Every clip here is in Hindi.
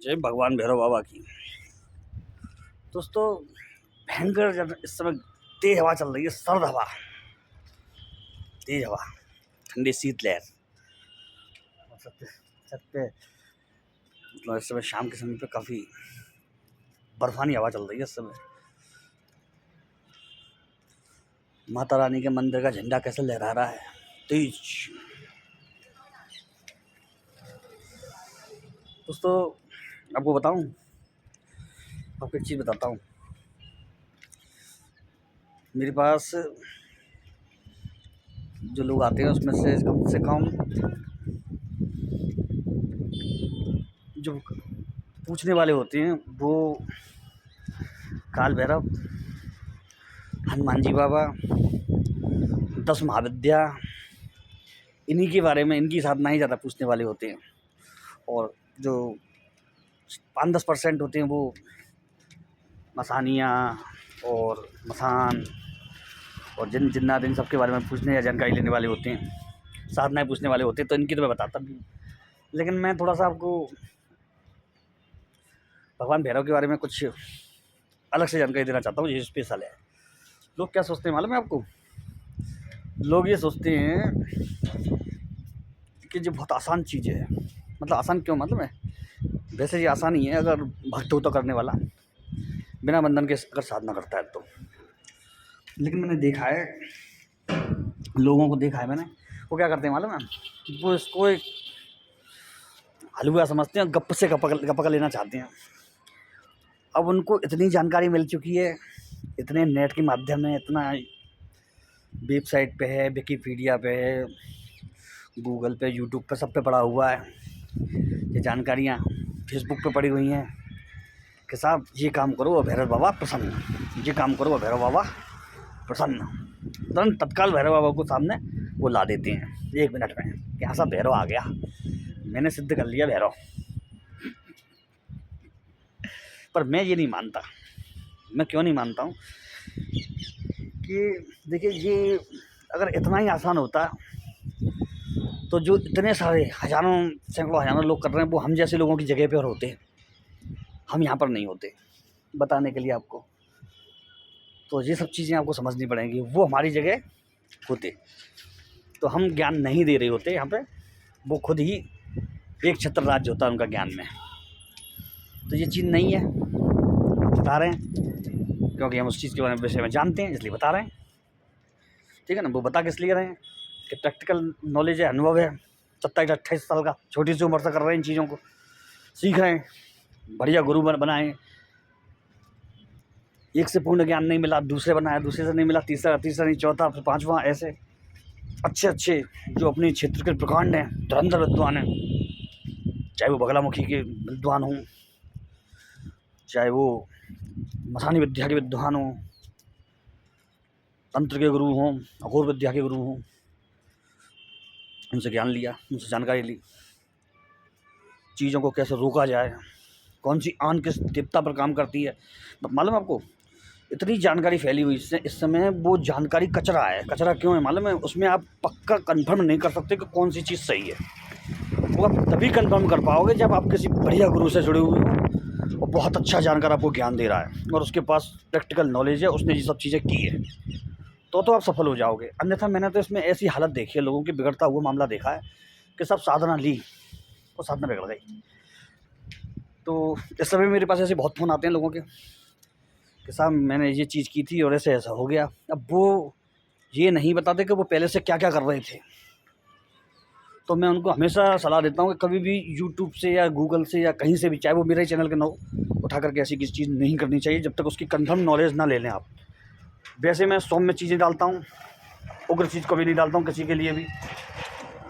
जय भगवान भैरव बाबा की। दोस्तों, भयंकर इस समय तेज हवा चल रही है, सर्द हवा, तेज हवा, ठंडी शीतलहर। छत पे मतलब इस समय शाम के समय पे काफ़ी बर्फानी हवा चल रही है। इस समय माता रानी के मंदिर का झंडा कैसे लहरा रहा है, तेज। दोस्तों, आपको बताऊं, आपको एक चीज़ बताता हूँ। मेरे पास जो लोग आते हैं उसमें से कम जो पूछने वाले होते हैं वो काल भैरव, हनुमान जी बाबा, 10 महाविद्या, इन्हीं के बारे में, इनकी साधना ही ज़्यादा पूछने वाले होते हैं। और जो 5-10% होते हैं वो मसानियाँ और मसान और जिन्नात, इन सब के बारे में पूछने या जानकारी लेने वाले होते हैं, साधनाएँ पूछने वाले होते हैं। तो इनकी तो मैं बताता भी हूँ, लेकिन मैं थोड़ा सा आपको भगवान भैरव के बारे में कुछ अलग से जानकारी देना चाहता हूँ। ये स्पेशल है। लोग क्या सोचते हैं मालूम है आपको? लोग ये सोचते हैं कि ये बहुत आसान चीज़ है। मतलब आसान क्यों, मतलब है वैसे ये आसान ही है अगर भक्त हो तो करने वाला, बिना बंधन के अगर साधना करता है तो। लेकिन मैंने देखा है, लोगों को देखा है मैंने, वो क्या करते हैं मालूम है? वो इसको एक हलवा समझते हैं, गप से गपक लेना चाहते हैं। अब उनको इतनी जानकारी मिल चुकी है, इतने नेट के माध्यम में, इतना वेबसाइट पे है, विकिपीडिया पे है, गूगल पे, यूट्यूब पे, सब पे पड़ा हुआ है। ये जानकारियाँ फेसबुक पे पड़ी हुई हैं कि साहब ये काम करो और भैरव बाबा प्रसन्न, ये काम करो और भैरव बाबा प्रसन्न। तुरंत तत्काल भैरव बाबा को सामने वो ला देते हैं 1 मिनट में कि हाँ साहब भैरव आ गया, मैंने सिद्ध कर लिया भैरव। पर मैं ये नहीं मानता। मैं क्यों नहीं मानता हूँ कि देखिए, ये अगर इतना ही आसान होता तो जो इतने सारे हज़ारों सैकड़ों हज़ारों लोग कर रहे हैं वो हम जैसे लोगों की जगह पे और होते, हम यहाँ पर नहीं होते बताने के लिए आपको। तो ये सब चीज़ें आपको समझनी पड़ेंगी। वो हमारी जगह होते तो हम ज्ञान नहीं दे रहे होते यहाँ पे, वो खुद ही एक छत्र राज्य होता है उनका ज्ञान में। तो ये चीज़ नहीं है, हम बता रहे हैं क्योंकि हम उस चीज़ के बारे में विषय में जानते हैं, इसलिए बता रहे हैं। ठीक है ना? वो बता किस लिए रहे हैं कि प्रैक्टिकल नॉलेज है, अनुभव है। 27-28 साल का, छोटी सी उम्र से कर रहे हैं इन चीज़ों को, सीख रहे हैं, बढ़िया गुरु बनाए। एक से पूर्ण ज्ञान नहीं मिला, दूसरे बनाया, दूसरे से नहीं मिला, तीसरा नहीं, चौथा, फिर 5वां, ऐसे अच्छे जो अपने क्षेत्र के प्रकांड हैं, धुरंधर विद्वान हैं, चाहे वो बगलामुखी के विद्वान हों, चाहे वो मसानी विद्या के विद्वान हों, तंत्र के गुरु हों, अघोर विद्या के गुरु हों, उनसे ज्ञान लिया, उनसे जानकारी ली, चीज़ों को कैसे रोका जाए, कौन सी आन किस देवता पर काम करती है। मालूम है आपको, इतनी जानकारी फैली हुई इस समय, वो जानकारी कचरा है। कचरा क्यों है मालूम है? उसमें आप पक्का कंफर्म नहीं कर सकते कि कौन सी चीज़ सही है। वो आप तभी कंफर्म कर पाओगे जब आप किसी बढ़िया गुरु से जुड़े हुए हो और बहुत अच्छा जानकार आपको ज्ञान दे रहा है और उसके पास प्रैक्टिकल नॉलेज है, उसने ये सब चीज़ें की है, तो आप सफल हो जाओगे। अन्यथा मैंने तो इसमें ऐसी हालत देखी है, लोगों की बिगड़ता हुआ मामला देखा है कि सब साधना ली और साधना बिगड़ गई। तो इस समय मेरे पास ऐसे बहुत फ़ोन आते हैं लोगों के कि साहब मैंने ये चीज़ की थी और ऐसे ऐसा हो गया। अब वो ये नहीं बताते कि वो पहले से क्या क्या कर रहे थे। तो मैं उनको हमेशा सलाह देता हूँ कि कभी भी यूट्यूब से या गूगल से या कहीं से भी, चाहे वो मेरे ही चैनल के ना हो, उठा करके ऐसी किसी चीज़ नहीं करनी चाहिए जब तक उसकी कन्फर्म नॉलेज ना ले लें आप। वैसे मैं सौम्य चीज़ें डालता हूँ, उग्र चीज़ कभी नहीं डालता हूँ किसी के लिए भी।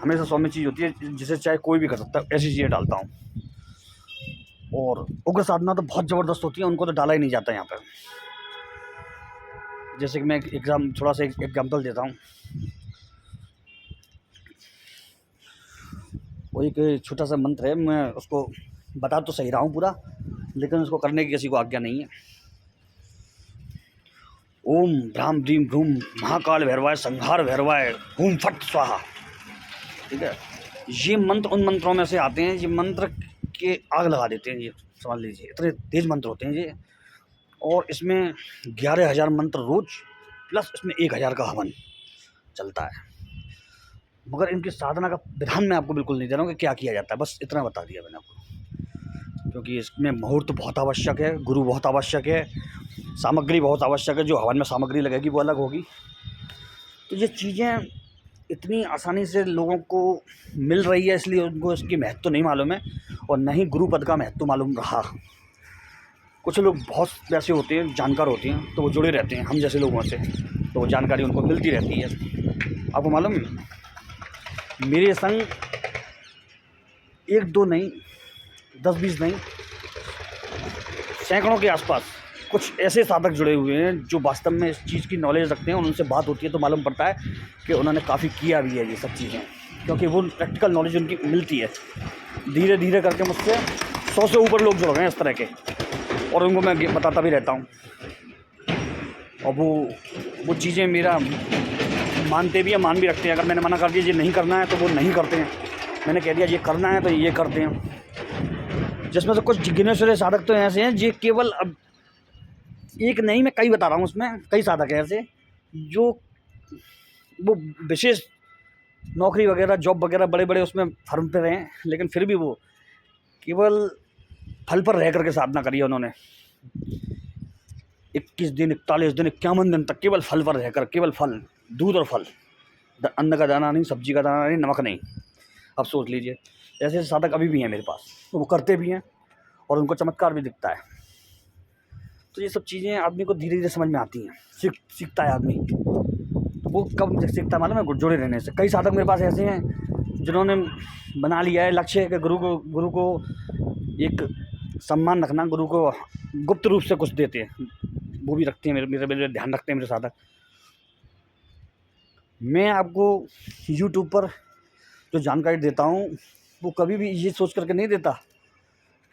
हमेशा सौम्य चीज़ होती है जिसे चाहे कोई भी कर सकता है, ऐसी चीज़ें डालता हूँ। और उग्र साधना तो बहुत ज़बरदस्त होती है, उनको तो डाला ही नहीं जाता यहाँ पर। जैसे कि मैं थोड़ा सा एग्जाम्पल देता हूँ। वो एक छोटा सा मंत्र है, मैं उसको बता तो सही रहा हूँ पूरा, लेकिन उसको करने की किसी को आज्ञा नहीं है। ओम भ्राम ह्रीम भ्रूम महाकाल भैरवाय संहार भैरवाय हूम फट स्वाहा। ठीक है? ये मंत्र उन मंत्रों में से आते हैं। ये मंत्र कि आग लगा देते हैं ये, समझ लीजिए इतने तेज मंत्र होते हैं ये। और इसमें 11,000 मंत्र रोज प्लस इसमें 1,000 का हवन चलता है। मगर इनकी साधना का विधान मैं आपको बिल्कुल नहीं दे रहा हूँ कि क्या किया जाता है, बस इतना बता दिया मैंने आपको। क्योंकि इसमें मुहूर्त बहुत आवश्यक है, गुरु बहुत आवश्यक है, सामग्री बहुत आवश्यक है, जो हवन में सामग्री लगेगी वो अलग होगी। तो ये चीज़ें इतनी आसानी से लोगों को मिल रही है, इसलिए उनको इसकी महत्व तो नहीं मालूम है, और न ही गुरु पद का महत्व मालूम रहा। कुछ लोग बहुत वैसे होते हैं, जानकार होते हैं, तो वो जुड़े रहते हैं हम जैसे लोगों से, तो वो जानकारी उनको मिलती रहती है। आपको मालूम, मेरे संग 1-2 नहीं, 10-20 नहीं, सैकड़ों के आसपास कुछ ऐसे साधक जुड़े हुए हैं जो वास्तव में इस चीज़ की नॉलेज रखते हैं, और उनसे बात होती है तो मालूम पड़ता है कि उन्होंने काफ़ी किया भी है ये सब चीज़ें, क्योंकि वो प्रैक्टिकल नॉलेज उनकी मिलती है। धीरे धीरे करके मुझसे 100 से ऊपर लोग जुड़ गए हैं इस तरह के, और उनको मैं बताता भी रहता हूँ। और वो चीज़ें मेरा मानते भी हैं, मान भी रखते हैं। अगर मैंने मना कर दिया ये नहीं करना है तो वो नहीं करते हैं, मैंने कह दिया ये करना है तो ये करते हैं। जिसमें से कुछ गिने चुने साधक तो ऐसे हैं जो केवल, अब एक नहीं मैं कई बता रहा हूँ, उसमें कई साधक हैं ऐसे जो वो विशेष नौकरी वगैरह जॉब वगैरह बड़े बड़े उसमें फर्म पे रहे हैं, लेकिन फिर भी वो केवल फल पर रह करके साधना करी है उन्होंने। 21 दिन, 41 दिन, 51 दिन तक केवल फल पर रहकर, केवल फल, दूध और फल, अन्न का दाना नहीं, सब्जी का दाना नहीं, नमक नहीं। अब सोच लीजिए, ऐसे साधक अभी भी हैं मेरे पास, तो वो करते भी हैं और उनको चमत्कार भी दिखता है। तो ये सब चीज़ें आदमी को धीरे धीरे समझ में आती हैं, सीखता है आदमी। तो वो कब सीखता है मालूम है? जुड़े रहने से। कई साधक मेरे पास ऐसे हैं जिन्होंने बना लिया है लक्ष्य कि गुरु को एक सम्मान रखना, गुरु को गुप्त रूप से कुछ देते हैं, वो भी रखते हैं, मेरे ध्यान रखते हैं मेरे साधक। मैं आपको यूट्यूब पर जो जानकारी देता हूँ वो कभी भी ये सोच करके नहीं देता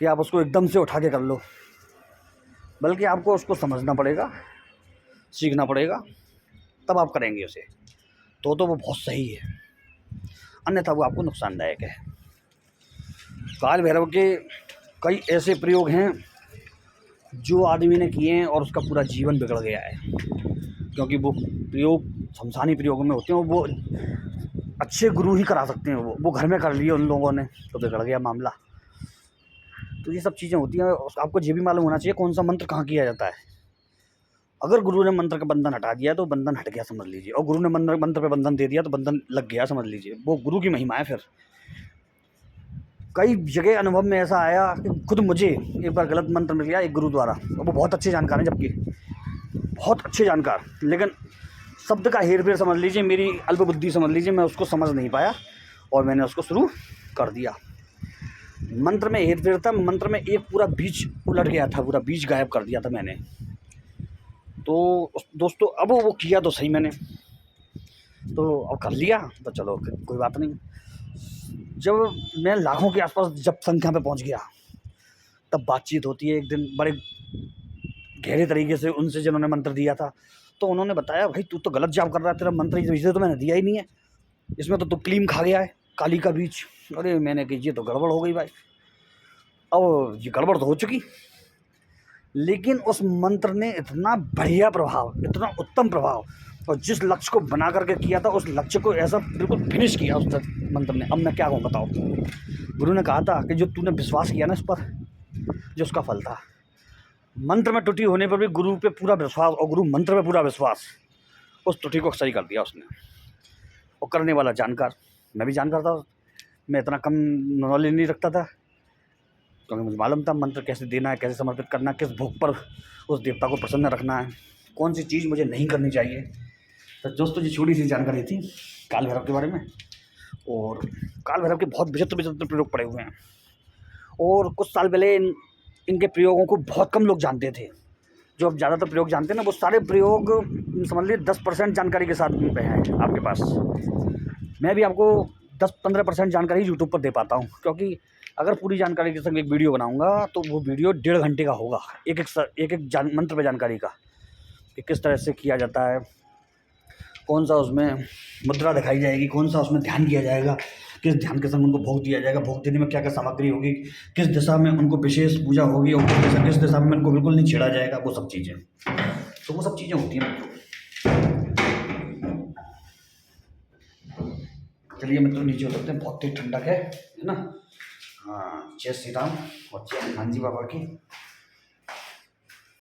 कि आप उसको एकदम से उठा के कर लो, बल्कि आपको उसको समझना पड़ेगा, सीखना पड़ेगा, तब आप करेंगे उसे, तो वो बहुत सही है, अन्यथा वो आपको नुकसानदायक है। काल भैरव के कई ऐसे प्रयोग हैं जो आदमी ने किए हैं और उसका पूरा जीवन बिगड़ गया है, क्योंकि वो प्रयोग शमशानी प्रयोग में होते हैं, वो अच्छे गुरु ही करा सकते हैं। वो घर में कर लिए उन लोगों ने तो बिगड़ गया मामला। तो ये सब चीज़ें होती हैं। आपको ये भी मालूम होना चाहिए कौन सा मंत्र कहाँ किया जाता है। अगर गुरु ने मंत्र का बंधन हटा दिया तो बंधन हट गया समझ लीजिए, और गुरु ने मंत्र पे बंधन दे दिया तो बंधन लग गया समझ लीजिए। वो गुरु की महिमा है। फिर कई जगह अनुभव में ऐसा आया कि खुद मुझे एक बार गलत मंत्र मिल गया एक गुरु द्वारा, और वो बहुत अच्छे जानकार हैं, जबकि बहुत अच्छे जानकार, लेकिन शब्द का हेर फेर समझ लीजिए, मेरी अल्प बुद्धि समझ लीजिए, मैं उसको समझ नहीं पाया और मैंने उसको शुरू कर दिया। मंत्र में हेर फेर था, मंत्र में एक पूरा बीज उलट गया था, पूरा बीज गायब कर दिया था मैंने। तो दोस्तों अब वो किया तो सही मैंने, तो अब कर लिया तो चलो कोई बात नहीं। जब मैं लाखों के आसपास जब संख्या पे पहुंच गया तब बातचीत होती है एक दिन बड़े गहरे तरीके से उनसे जिन्होंने मंत्र दिया था। तो उन्होंने बताया भाई तू तो गलत जाप कर रहा है, तेरा मंत्र इसे तो मैंने दिया ही नहीं है, इसमें तो तू क्लीम खा गया है, काली का बीज। अरे मैंने कही ये तो गड़बड़ हो गई भाई, अब ये गड़बड़ तो हो चुकी। लेकिन उस मंत्र ने इतना बढ़िया प्रभाव, इतना उत्तम प्रभाव, और जिस लक्ष्य को बना करके किया था उस लक्ष्य को ऐसा बिल्कुल फिनिश किया उस मंत्र ने। अब मैं क्या कहूँ बताओ। गुरु ने कहा था कि जो तूने विश्वास किया ना इस पर, जो उसका फल था। मंत्र में त्रुटि होने पर भी गुरु पे पूरा विश्वास और गुरु मंत्र पे पूरा विश्वास, उस त्रुटि को सही कर दिया उसने। और करने वाला जानकार, मैं भी जानकार था, मैं इतना कम नॉलेज नहीं रखता था, क्योंकि मुझे मालूम था मंत्र कैसे देना है, कैसे समर्पित करना है, किस भोग पर उस देवता को प्रसन्न रखना है, कौन सी चीज़ मुझे नहीं करनी चाहिए। तो दोस्तों ये छोटी सी जानकारी थी काल भैरव के बारे में। और काल भैरव के बहुत विचित्र प्रयोग पड़े हुए हैं, और कुछ साल पहले इनके प्रयोगों को बहुत कम लोग जानते थे। जो अब ज़्यादातर प्रयोग जानते हैं ना, वो सारे प्रयोग समझ लीजिए 10% जानकारी के साथ पे हैं आपके पास। मैं भी आपको 10-15% जानकारी यूट्यूब पर दे पाता हूँ, क्योंकि अगर पूरी जानकारी के संग एक वीडियो बनाऊँगा तो वो वीडियो 1.5 घंटे का होगा, एक मंत्र पे जानकारी का, कि किस तरह से किया जाता है, कौन सा उसमें मुद्रा दिखाई जाएगी, कौन सा उसमें ध्यान किया जाएगा, किस ध्यान के संग उनको भोग दिया जाएगा, भोग देने में क्या क्या सामग्री होगी, किस दिशा में उनको विशेष पूजा होगी और किस दिशा में उनको बिल्कुल नहीं छेड़ा जाएगा, वो सब चीज़ें, तो वो सब चीज़ें होती हैं मित्रों। चलिए मित्रों नीचे उतरते हैं, बहुत तेज ठंडक है ना। हाँ, जय श्री राम और जय हनुमान जी बाबा की।